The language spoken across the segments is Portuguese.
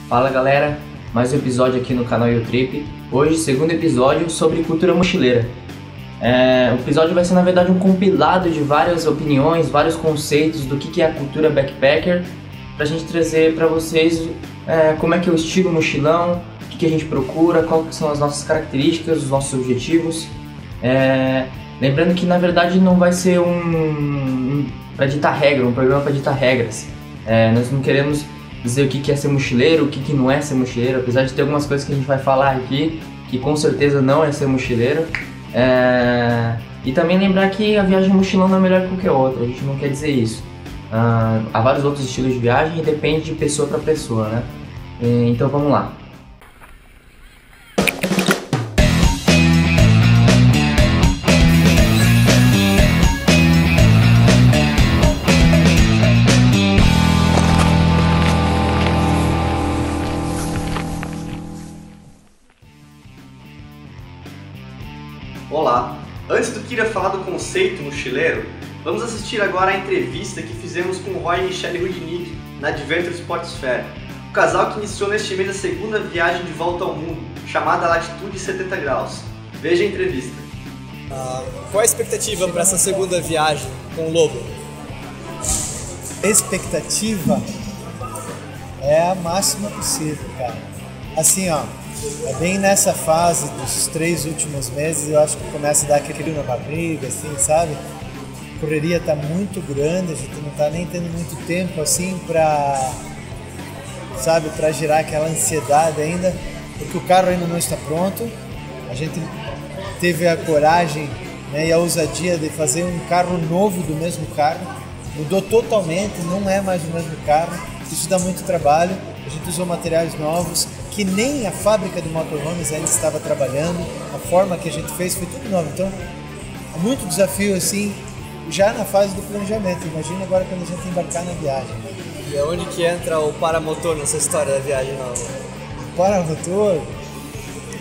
Fala galera, mais um episódio aqui no canal YouTrip. Hoje, segundo episódio sobre cultura mochileira. O episódio vai ser na verdade um compilado de várias opiniões, vários conceitos do que é a cultura backpacker, pra gente trazer pra vocês como é que é o estilo mochilão, o que a gente procura, quais são as nossas características, os nossos objetivos. Lembrando que na verdade não vai ser um programa para ditar regras. Nós não queremos dizer o que é ser mochileiro, o que não é ser mochileiro, apesar de ter algumas coisas que a gente vai falar aqui que com certeza não é ser mochileiro. E também lembrar que a viagem mochilão não é melhor que qualquer outra, a gente não quer dizer isso. Há vários outros estilos de viagem e depende de pessoa para pessoa, né? Então vamos lá. Olá! Antes do Kira falar do conceito mochileiro, vamos assistir agora a entrevista que fizemos com o Roy e Michelle Rudnick na Adventure Sports Fair, o casal que iniciou neste mês a segunda viagem de volta ao mundo, chamada Latitude 70 Graus. Veja a entrevista. Qual a expectativa para essa segunda viagem com o Lobo? Expectativa é a máxima possível, cara. Assim, ó, bem nessa fase dos 3 últimos meses, eu acho que começa a dar aquele frio na barriga, assim, sabe? A correria tá muito grande, a gente não tá nem tendo muito tempo, assim, pra gerar aquela ansiedade ainda, porque o carro ainda não está pronto. A gente teve a coragem, né, e a ousadia de fazer um carro novo do mesmo carro, mudou totalmente, não é mais o mesmo carro, isso dá muito trabalho, a gente usou materiais novos, que nem a fábrica de motorhomes ainda estava trabalhando, a forma que a gente fez foi tudo novo, então é muito desafio assim, já na fase do planejamento. Imagina agora quando a gente embarcar na viagem. E onde que entra o paramotor nessa história da viagem nova? O paramotor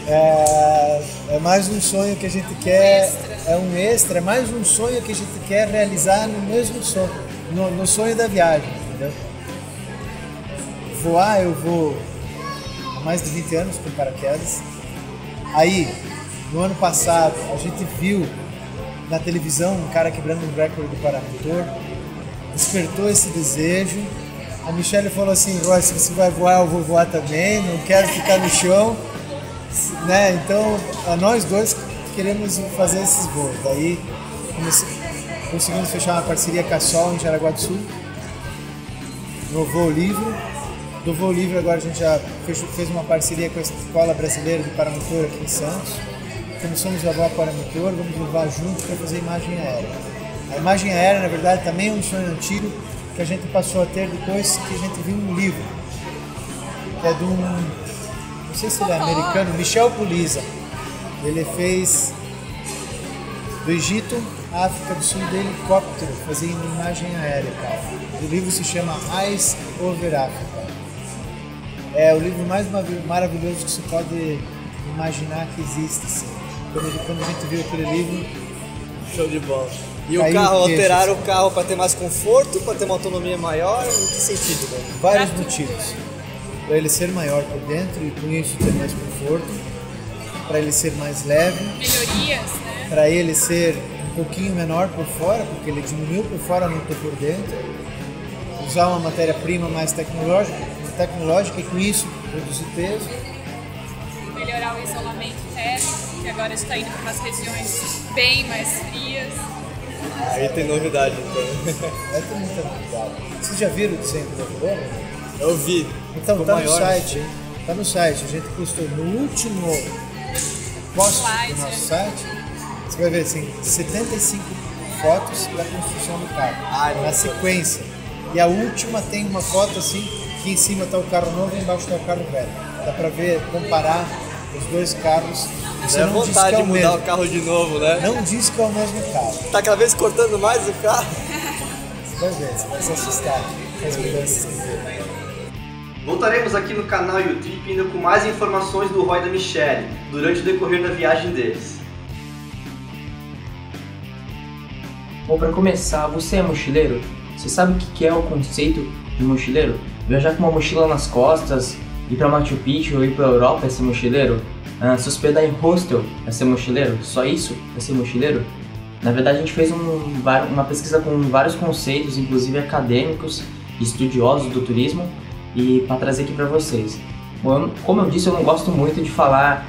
é mais um sonho que a gente quer, é um extra, é mais um sonho que a gente quer realizar no mesmo sonho, no sonho da viagem, entendeu? Voar, eu vou mais de 20 anos com paraquedas. Aí, no ano passado, a gente viu na televisão um cara quebrando um recorde do paramotor, despertou esse desejo. A Michelle falou assim: Roy, se você vai voar, eu vou voar também, não quero ficar no chão, né? Então, nós dois queremos fazer esses voos. Daí, conseguimos fechar uma parceria com a Sol em Jaraguá do Sul, no voo livre. Do voo livre agora a gente já fez uma parceria com a Escola Brasileira de Paramotor aqui em Santos. Começamos a voar paramotor, vamos voar juntos para fazer imagem aérea. A imagem aérea, na verdade, também é um sonho antigo que a gente passou a ter depois que a gente viu um livro, que é de não sei se ele é americano, Michel Puliza. Ele fez do Egito à África do Sul de helicóptero, fazendo imagem aérea, cara. O livro se chama Eyes Over Africa. É o livro mais maravilhoso que você pode imaginar que existe, assim. Quando a gente viu aquele livro... Show de bola. E o carro, alteraram o carro para ter mais conforto, para ter uma autonomia maior? Em que sentido, né? Vários motivos. Para ele ser maior por dentro e com isso ter mais conforto. Para ele ser mais leve. Melhorias, né? Para ele ser um pouquinho menor por fora, porque ele diminuiu por fora, aumentou por dentro. Usar uma matéria-prima mais tecnológica e com isso reduzir peso. Melhorar o isolamento térmico, que agora está indo para umas regiões bem mais frias. Aí tem novidade então. Aí tem muita novidade. Vocês já viram o desenho do novo Lobo? Eu vi. Então ficou tá maior, no site. Né? Tá no site. A gente postou no último post do nosso site. Você vai ver assim, 75 fotos da construção do carro. Na sequência. E a última tem uma foto assim, que em cima está o carro novo e embaixo está o carro velho. Dá pra ver, comparar os dois carros. Você não diz vontade que é de mudar mesmo. O carro de novo, né? Não diz que é o mesmo carro. Tá cada vez cortando mais o carro. Você vai ver, você vai se assustar com as mudanças que vê. Voltaremos aqui no canal YouTrip ainda com mais informações do Roy e da Michelle durante o decorrer da viagem deles. Bom, para começar, você é mochileiro? Você sabe o que é o conceito de mochileiro? Viajar com uma mochila nas costas, ir para Machu Picchu ou ir para Europa é ser mochileiro? Se hospedar em hostel é ser mochileiro? Só isso é ser mochileiro? Na verdade, a gente fez uma pesquisa com vários conceitos, inclusive acadêmicos, estudiosos do turismo, e para trazer aqui para vocês. Bom, como eu disse, eu não gosto muito de falar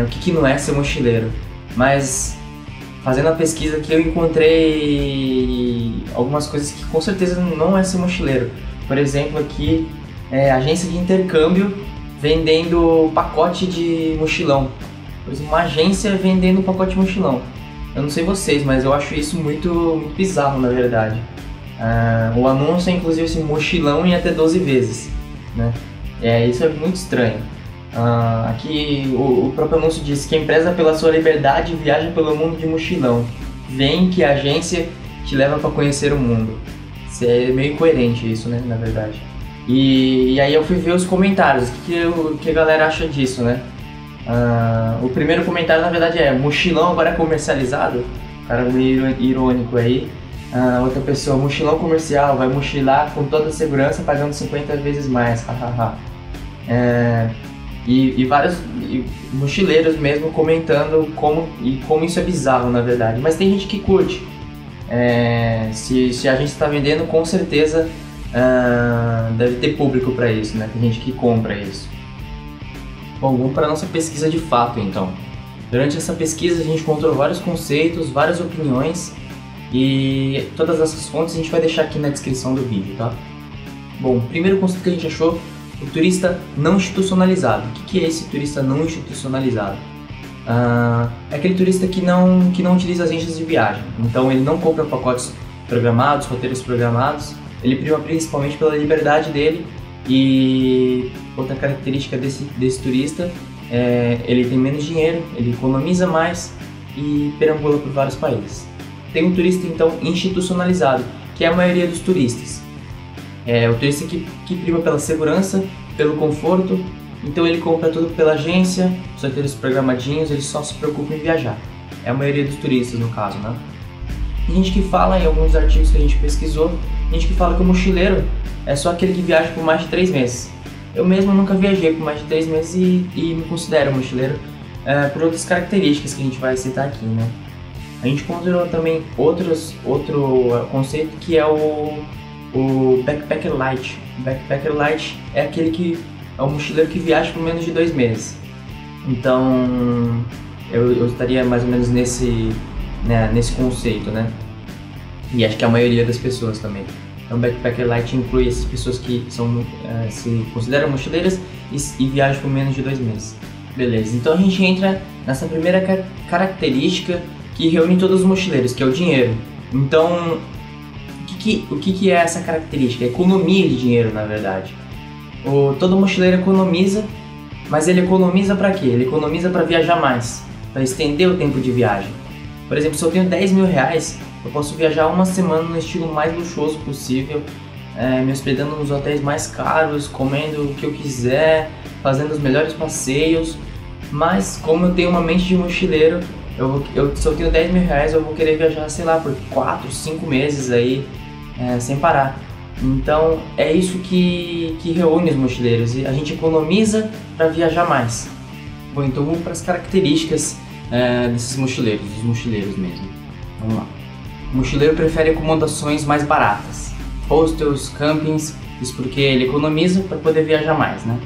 o que não é ser mochileiro, mas fazendo a pesquisa aqui eu encontrei algumas coisas que com certeza não é ser mochileiro. Por exemplo, aqui agência de intercâmbio vendendo pacote de mochilão. Por exemplo, uma agência vendendo pacote de mochilão. Eu não sei vocês, mas eu acho isso muito bizarro, na verdade. O anúncio é inclusive assim, mochilão em até 12 vezes, né? Isso é muito estranho. Aqui o próprio anúncio diz: quem preza pela sua liberdade viaja pelo mundo de mochilão. Vem que a agência te leva para conhecer o mundo. É meio incoerente isso, né, na verdade. E aí eu fui ver os comentários, o que a galera acha disso, né? O primeiro comentário, na verdade, é: mochilão agora é comercializado? O cara meio irônico aí. Outra pessoa: mochilão comercial, vai mochilar com toda a segurança pagando 50 vezes mais, hahaha. E vários mochileiros mesmo comentando como isso é bizarro, na verdade. Mas tem gente que curte. Se a gente está vendendo, com certeza deve ter público para isso, né? Tem gente que compra isso. Bom, vamos para a nossa pesquisa de fato, então. Durante essa pesquisa a gente encontrou vários conceitos, várias opiniões, e todas essas fontes a gente vai deixar aqui na descrição do vídeo, tá? Bom, o primeiro conceito que a gente achou: o turista não institucionalizado. O que é esse turista não institucionalizado? É aquele turista que não utiliza agências de viagem. Então ele não compra pacotes programados, roteiros programados. Ele prima principalmente pela liberdade dele. E outra característica desse turista ele tem menos dinheiro, ele economiza mais e perambula por vários países. Tem um turista então institucionalizado, que é a maioria dos turistas. O turista que prima pela segurança, pelo conforto. Então ele compra tudo pela agência, os roteiros programadinhos, ele só se preocupa em viajar. É a maioria dos turistas, no caso, né? Tem gente que fala, em alguns artigos que a gente pesquisou, gente que fala que o mochileiro é só aquele que viaja por mais de 3 meses. Eu mesmo nunca viajei por mais de 3 meses e me considero mochileiro por outras características que a gente vai citar aqui, né? A gente encontrou também outro conceito, que é o Backpacker Light. O Backpacker Light é aquele que é um mochileiro que viaja por menos de 2 meses. Então eu estaria mais ou menos nesse conceito, né? E acho que a maioria das pessoas também. Então Backpacker Light inclui essas pessoas que se consideram mochileiras e viajam por menos de 2 meses. Beleza, então a gente entra nessa primeira característica que reúne todos os mochileiros, que é o dinheiro. Então, o que é essa característica? Economia de dinheiro, na verdade. Todo mochileiro economiza, mas ele economiza para quê? Ele economiza para viajar mais, para estender o tempo de viagem. Por exemplo, se eu tenho 10 mil reais, eu posso viajar uma semana no estilo mais luxuoso possível, me hospedando nos hotéis mais caros, comendo o que eu quiser, fazendo os melhores passeios. Mas como eu tenho uma mente de mochileiro, se eu tenho 10 mil reais, eu vou querer viajar, sei lá, por 4, 5 meses aí, sem parar. Então é isso que reúne os mochileiros, e a gente economiza para viajar mais. Bom, então vamos para as características desses mochileiros, dos mochileiros mesmo. Vamos lá. O mochileiro prefere acomodações mais baratas, hostels, campings, isso porque ele economiza para poder viajar mais, né?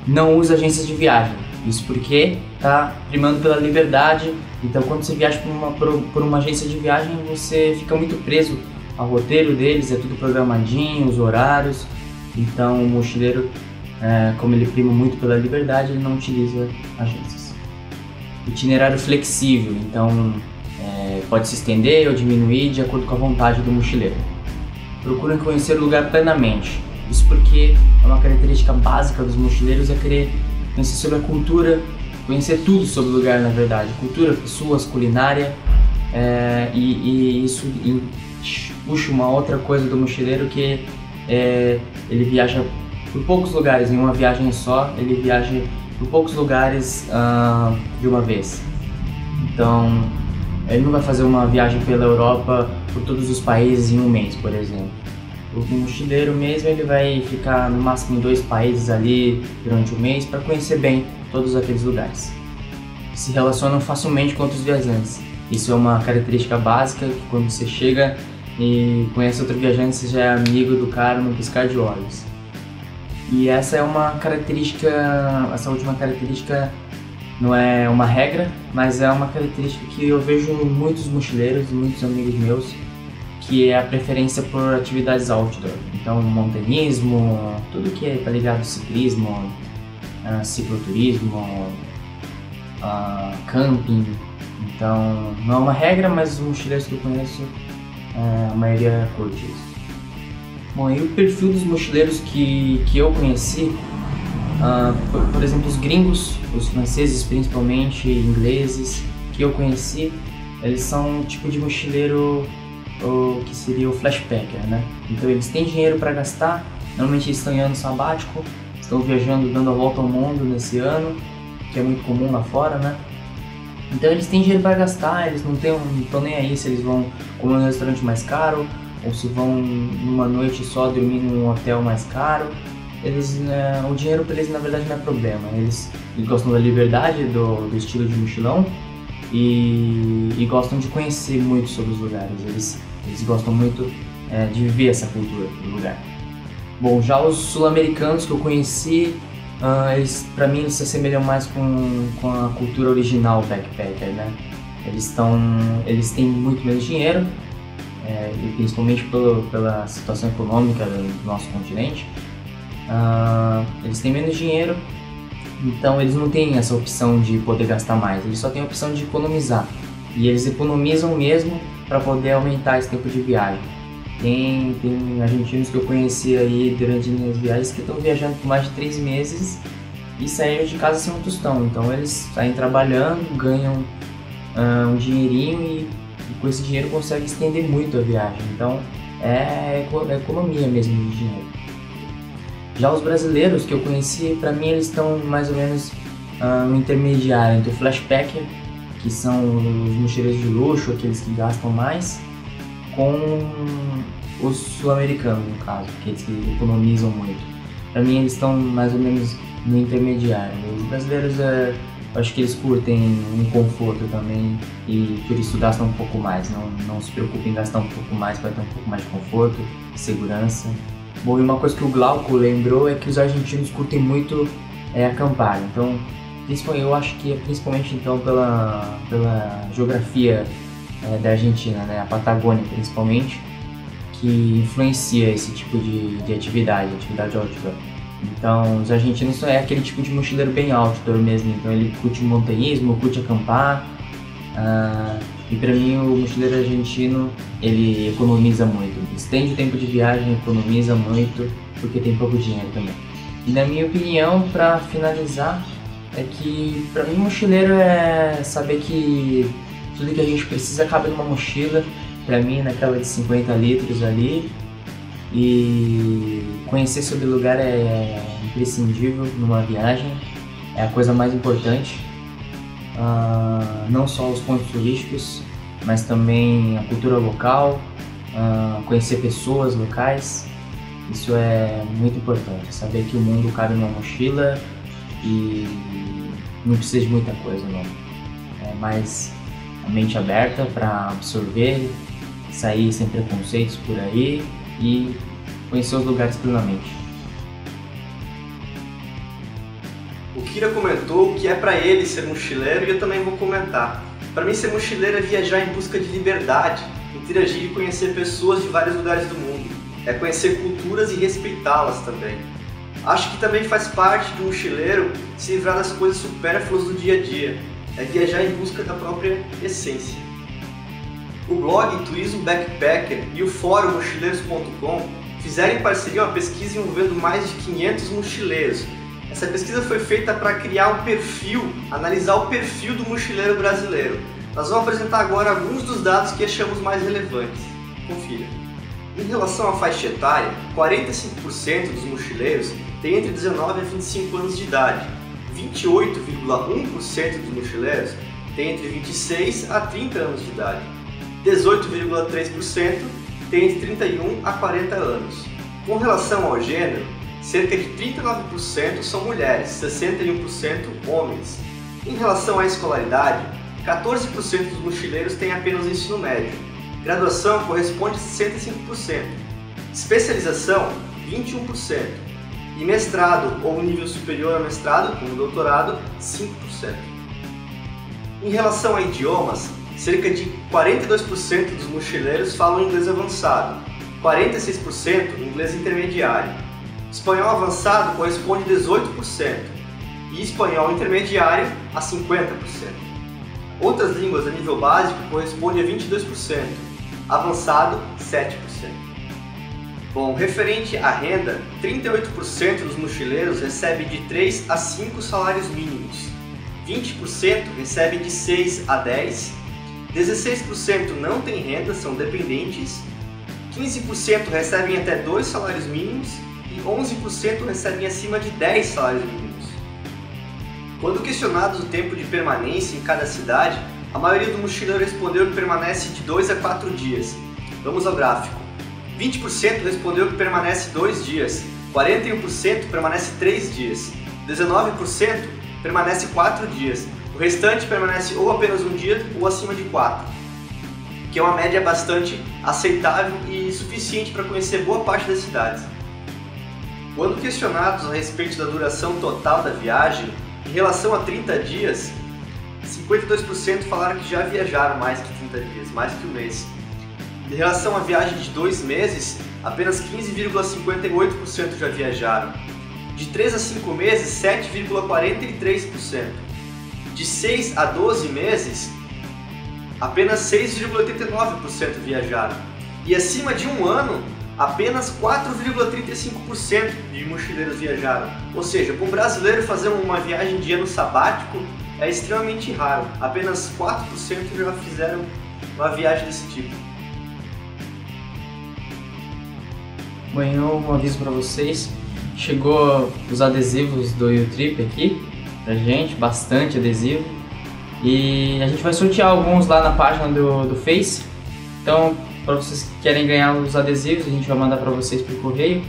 Não usa agências de viagem, isso porque está primando pela liberdade. Então quando você viaja por uma agência de viagem, você fica muito preso ao roteiro deles, é tudo programadinho, os horários. Então o mochileiro, como ele prima muito pela liberdade, ele não utiliza agências. Itinerário flexível, então pode se estender ou diminuir de acordo com a vontade do mochileiro. Procuram conhecer o lugar plenamente, isso porque é uma característica básica dos mochileiros, é querer conhecer sobre a cultura, conhecer tudo sobre o lugar, na verdade, cultura, pessoas, culinária, e isso puxa uma outra coisa do mochileiro, que ele viaja por poucos lugares, em uma viagem só, ele viaja por poucos lugares de uma vez. Então ele não vai fazer uma viagem pela Europa por todos os países em um mês, por exemplo. O mochileiro mesmo, ele vai ficar no máximo em 2 países ali durante o mês para conhecer bem todos aqueles lugares. Se relacionam facilmente com outros viajantes. Isso é uma característica básica, que quando você chega e conhece outro viajante, você já é amigo do cara no piscar de olhos. E essa é uma característica, essa última característica não é uma regra, mas é uma característica que eu vejo em muitos mochileiros, muitos amigos meus, que é a preferência por atividades outdoor. Então, montanhismo, tudo que tá ligado ao ciclismo, cicloturismo, camping. Então, não é uma regra, mas os mochileiros que eu conheço, a maioria curte isso. Bom, e o perfil dos mochileiros que eu conheci, por exemplo, os gringos, os franceses principalmente, ingleses, que eu conheci, eles são um tipo de mochileiro que seria o flashpacker, né? Então eles têm dinheiro para gastar, normalmente eles estão em ano sabático, estão viajando, dando a volta ao mundo nesse ano, que é muito comum lá fora, né? Então eles têm dinheiro para gastar, eles não estão nem aí se eles vão comer num restaurante mais caro, ou se vão numa noite só dormir num hotel mais caro. O dinheiro para eles na verdade não é problema, eles gostam da liberdade, do estilo de mochilão e gostam de conhecer muito sobre os lugares, eles gostam muito de viver essa cultura do lugar. Bom, já os sul-americanos que eu conheci, para mim eles se assemelham mais com a cultura original backpacker, né? Eles têm muito menos dinheiro, e principalmente pela situação econômica do nosso continente. Eles têm menos dinheiro, então eles não têm essa opção de poder gastar mais, eles só têm a opção de economizar. E eles economizam mesmo para poder aumentar esse tempo de viagem. Tem argentinos que eu conheci aí durante minhas viagens que estão viajando por mais de 3 meses e saíram de casa sem um tostão. Então eles saem trabalhando, ganham um dinheirinho e com esse dinheiro conseguem estender muito a viagem. Então é economia mesmo de dinheiro. Já os brasileiros que eu conheci, para mim eles estão mais ou menos no intermediário entre o flashpacker, que são os mochileiros de luxo, aqueles que gastam mais, com os sul-americanos, no caso, aqueles que economizam muito. Para mim eles estão mais ou menos no intermediário. Os brasileiros, eu acho que eles curtem um conforto também e por isso gastam um pouco mais, não se preocupem em gastar um pouco mais para ter um pouco mais de conforto, segurança. Bom, e uma coisa que o Glauco lembrou é que os argentinos curtem muito acampar. Então, eu acho que é principalmente então pela geografia da Argentina, né? A Patagônia principalmente, que influencia esse tipo de atividade outdoor. Então, os argentinos é aquele tipo de mochileiro bem outdoor mesmo, então ele curte montanhismo, curte acampar. E para mim o mochileiro argentino, ele economiza muito, estende o tempo de viagem, economiza muito, porque tem pouco dinheiro também. E na minha opinião, para finalizar, é que para mim mochileiro é saber que tudo que a gente precisa cabe numa mochila, para mim naquela de 50 litros ali, e conhecer sobre o lugar é imprescindível numa viagem, é a coisa mais importante. Não só os pontos turísticos, mas também a cultura local, conhecer pessoas locais. Isso é muito importante, saber que o mundo cabe numa mochila e não precisa de muita coisa, não. É mais a mente aberta para absorver, sair sem preconceitos por aí e conhecer os lugares plenamente. O Kira comentou que é para ele ser mochileiro e eu também vou comentar. Para mim, ser mochileiro é viajar em busca de liberdade, interagir e conhecer pessoas de vários lugares do mundo. É conhecer culturas e respeitá-las também. Acho que também faz parte do mochileiro se livrar das coisas supérfluas do dia a dia. É viajar em busca da própria essência. O blog Turismo Backpacker e o fórum mochileiros.com fizeram em parceria uma pesquisa envolvendo mais de 500 mochileiros. Essa pesquisa foi feita para criar um perfil, analisar o perfil do mochileiro brasileiro. Nós vamos apresentar agora alguns dos dados que achamos mais relevantes. Confira. Em relação à faixa etária, 45% dos mochileiros têm entre 19 a 25 anos de idade. 28,1% dos mochileiros têm entre 26 a 30 anos de idade. 18,3% tem entre 31 a 40 anos. Com relação ao gênero, cerca de 39% são mulheres, 61% homens. Em relação à escolaridade, 14% dos mochileiros têm apenas o ensino médio. Graduação corresponde a 65%. Especialização, 21%. E mestrado ou nível superior a mestrado, como doutorado, 5%. Em relação a idiomas, cerca de 42% dos mochileiros falam inglês avançado, 46% inglês intermediário. Espanhol avançado corresponde a 18% e espanhol intermediário a 50%. Outras línguas a nível básico corresponde a 22%, avançado 7%. Bom, referente à renda, 38% dos mochileiros recebem de 3 a 5 salários mínimos, 20% recebem de 6 a 10, 16% não têm renda, são dependentes, 15% recebem até 2 salários mínimos e 11% recebem acima de 10 salários mínimos. Quando questionados o tempo de permanência em cada cidade, a maioria do mochileiro respondeu que permanece de 2 a 4 dias. Vamos ao gráfico. 20% respondeu que permanece 2 dias, 41% permanece 3 dias, 19% permanece 4 dias, o restante permanece ou apenas 1 dia ou acima de 4, que é uma média bastante aceitável e suficiente para conhecer boa parte das cidades. Quando questionados a respeito da duração total da viagem, em relação a 30 dias, 52% falaram que já viajaram mais que 30 dias, mais que um mês. Em relação à viagem de 2 meses, apenas 15,58% já viajaram. De 3 a 5 meses, 7,43%. De 6 a 12 meses, apenas 6,89% viajaram. E acima de 1 ano, apenas 4,35% de mochileiros viajaram. Ou seja, para um brasileiro fazer uma viagem de ano sabático é extremamente raro. Apenas 4% já fizeram uma viagem desse tipo. Bom, um aviso para vocês, chegou os adesivos do YouTrip aqui pra gente, bastante adesivo, e a gente vai sortear alguns lá na página do Face. Então, para vocês que querem ganhar os adesivos, a gente vai mandar para vocês por correio.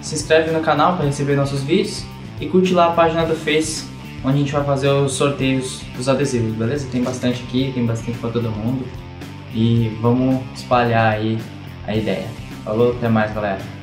Se inscreve no canal para receber nossos vídeos e curte lá a página do Face, onde a gente vai fazer os sorteios dos adesivos, beleza? Tem bastante aqui, tem bastante para todo mundo, e vamos espalhar aí a ideia. Falou, até mais, galera!